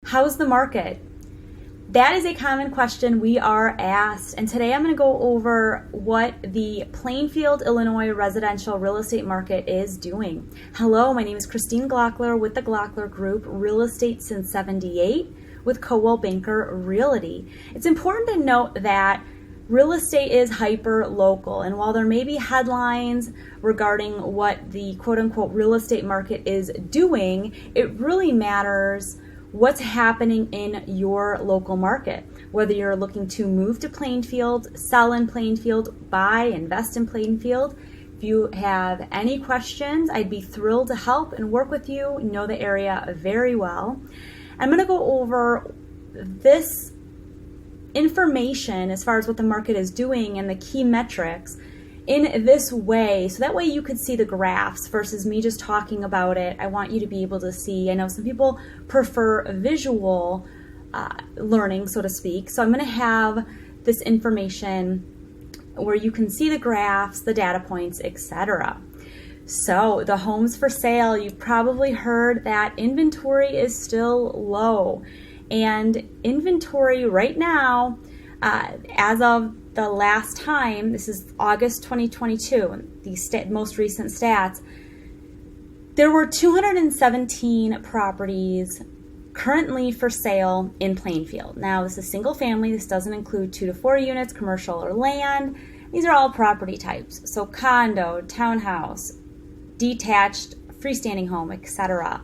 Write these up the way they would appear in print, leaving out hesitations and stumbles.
How's the market? That is a common question we are asked, and today I'm going to go over what the Plainfield, Illinois residential real estate market is doing. Hello, my name is Kristine Glockler with the Glockler Group, real estate since '78 with Coldwell Banker Realty. It's important to note that real estate is hyper-local, and while there may be headlines regarding what the quote-unquote real estate market is doing, it really matters what's happening in your local market. Whether you're looking to move to Plainfield, sell in Plainfield, buy, invest in Plainfield. If you have any questions, I'd be thrilled to help and work with you. Know the area very well. I'm going to go over this information as far as what the market is doing and the key metrics in this way, so that way you could see the graphs versus me just talking about it. I want you to be able to see. I know some people prefer visual learning, so to speak, so I'm going to have this information where you can see the graphs, the data points, etc. So the homes for sale, you've probably heard that inventory is still low, and inventory right now, as of the last time, this is August 2022, the most recent stats, there were 217 properties currently for sale in Plainfield. Now, this is single family. This doesn't include 2 to 4 units, commercial or land. These are all property types. So condo, townhouse, detached, freestanding home, etc.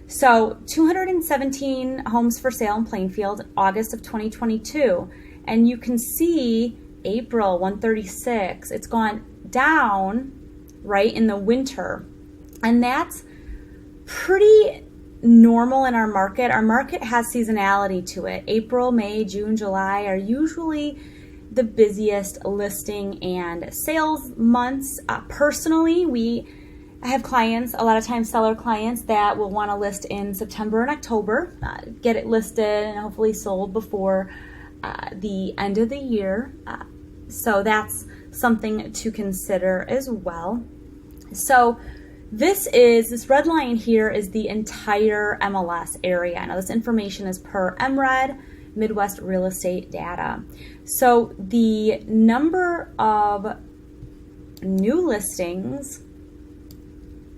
So 217 homes for sale in Plainfield, August of 2022. And you can see April 136. It's gone down right in the winter. And that's pretty normal in our market. Our market has seasonality to it. April, May, June, July are usually the busiest listing and sales months. Personally, I have clients, a lot of times seller clients, that will want to list in September and October, get it listed and hopefully sold before the end of the year. So that's something to consider as well. So this red line here is the entire MLS area. Now this information is per MRED, Midwest Real Estate Data. So the number of new listings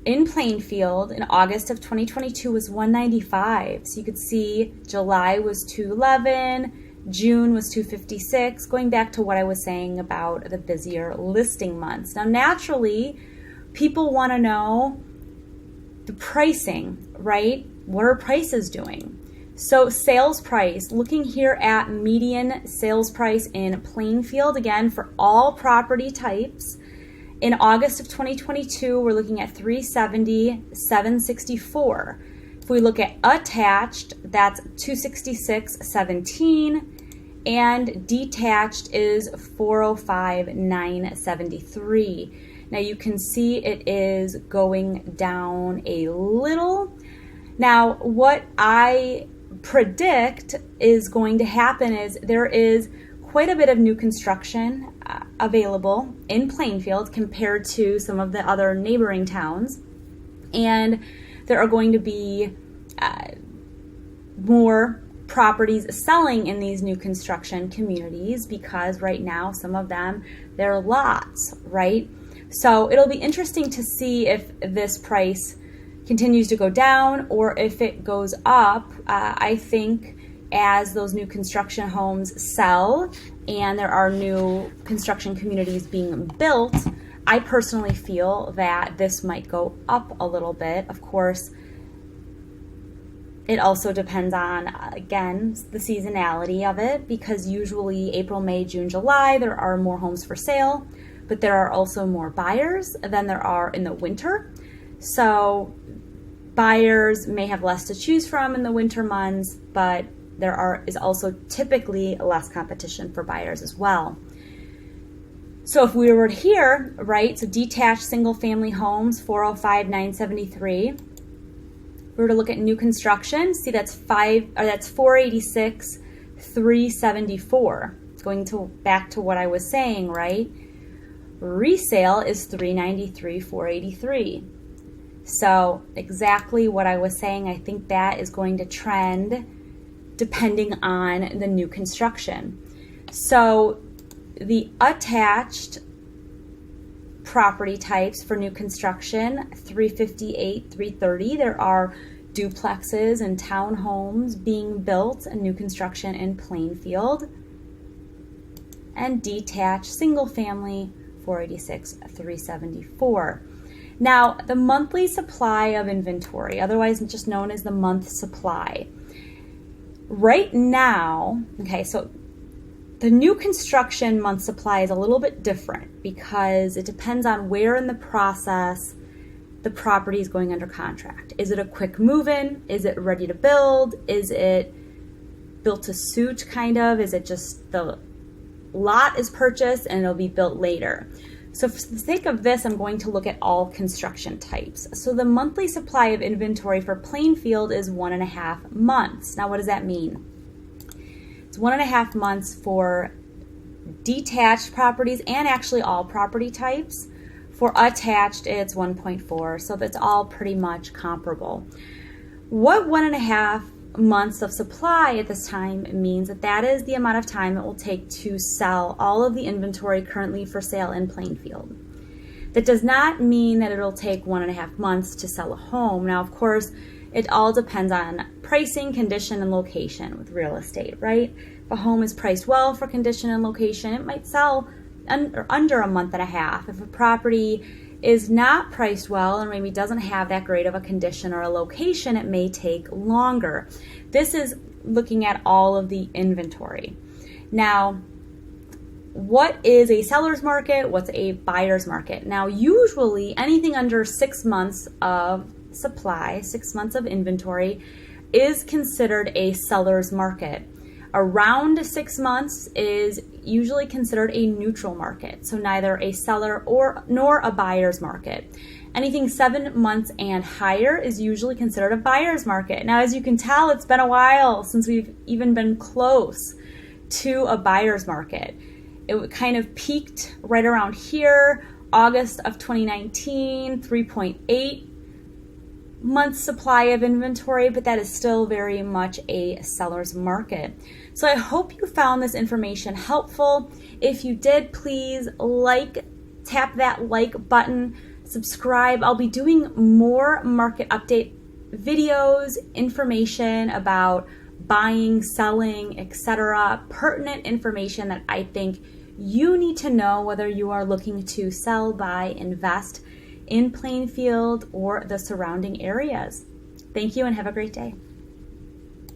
in Plainfield in August of 2022 was 195. So you could see July was 211, June was 256, going back to what I was saying about the busier listing months. Now, naturally, people want to know the pricing, right? What are prices doing? So sales price, looking here at median sales price in Plainfield, again, for all property types. In August of 2022, we're looking at $370, $764. If we look at attached, that's $266.17, and detached is $405,973. Now you can see it is going down a little. Now what I predict is going to happen is there is quite a bit of new construction available in Plainfield compared to some of the other neighboring towns, and there are going to be more properties selling in these new construction communities because right now some of them, they're lots, right? So it'll be interesting to see if this price continues to go down or if it goes up. I think as those new construction homes sell and there are new construction communities being built, I personally feel that this might go up a little bit. Of course, it also depends on, again, the seasonality of it, because usually April, May, June, July, there are more homes for sale, but there are also more buyers than there are in the winter. So buyers may have less to choose from in the winter months, but there is also typically less competition for buyers as well. So if we were here, right, so detached single family homes, 405,973. We were to look at new construction, see that's 486,374. Going back to what I was saying, right? Resale is 393,483. So exactly what I was saying, I think that is going to trend depending on the new construction. So the attached property types for new construction, 358, 330, there are duplexes and townhomes being built in new construction in Plainfield, and detached single family, 486, 374. Now, the monthly supply of inventory, otherwise just known as the month supply. Right now, okay, so the new construction month supply is a little bit different because it depends on where in the process the property is going under contract. Is it a quick move-in? Is it ready to build? Is it built to suit, kind of? Is it just the lot is purchased and it'll be built later? So for the sake of this, I'm going to look at all construction types. So the monthly supply of inventory for Plainfield is 1.5 months. Now, what does that mean? It's 1.5 months for detached properties and actually all property types. For attached, it's 1.4, so that's all pretty much comparable. What 1.5 months of supply at this time means that is the amount of time it will take to sell all of the inventory currently for sale in Plainfield. That does not mean that it'll take 1.5 months to sell a home. Now, of course, it all depends on pricing, condition, and location with real estate, right? If a home is priced well for condition and location, it might sell under a month and a half. If a property is not priced well and maybe doesn't have that great of a condition or a location, it may take longer. This is looking at all of the inventory. Now, what is a seller's market? What's a buyer's market? Now, usually anything under 6 months of supply, 6 months of inventory, is considered a seller's market. Around 6 months is usually considered a neutral market, so neither a seller nor a buyer's market. Anything 7 months and higher is usually considered a buyer's market. Now, as you can tell, it's been a while since we've even been close to a buyer's market. It kind of peaked right around here, August of 2019, 3.8 months supply of inventory, but that is still very much a seller's market. So I hope you found this information helpful. If you did, please tap that like button, subscribe. I'll be doing more market update videos, information about buying, selling, etc., pertinent information that I think you need to know whether you are looking to sell, buy, invest in Plainfield or the surrounding areas. Thank you and have a great day.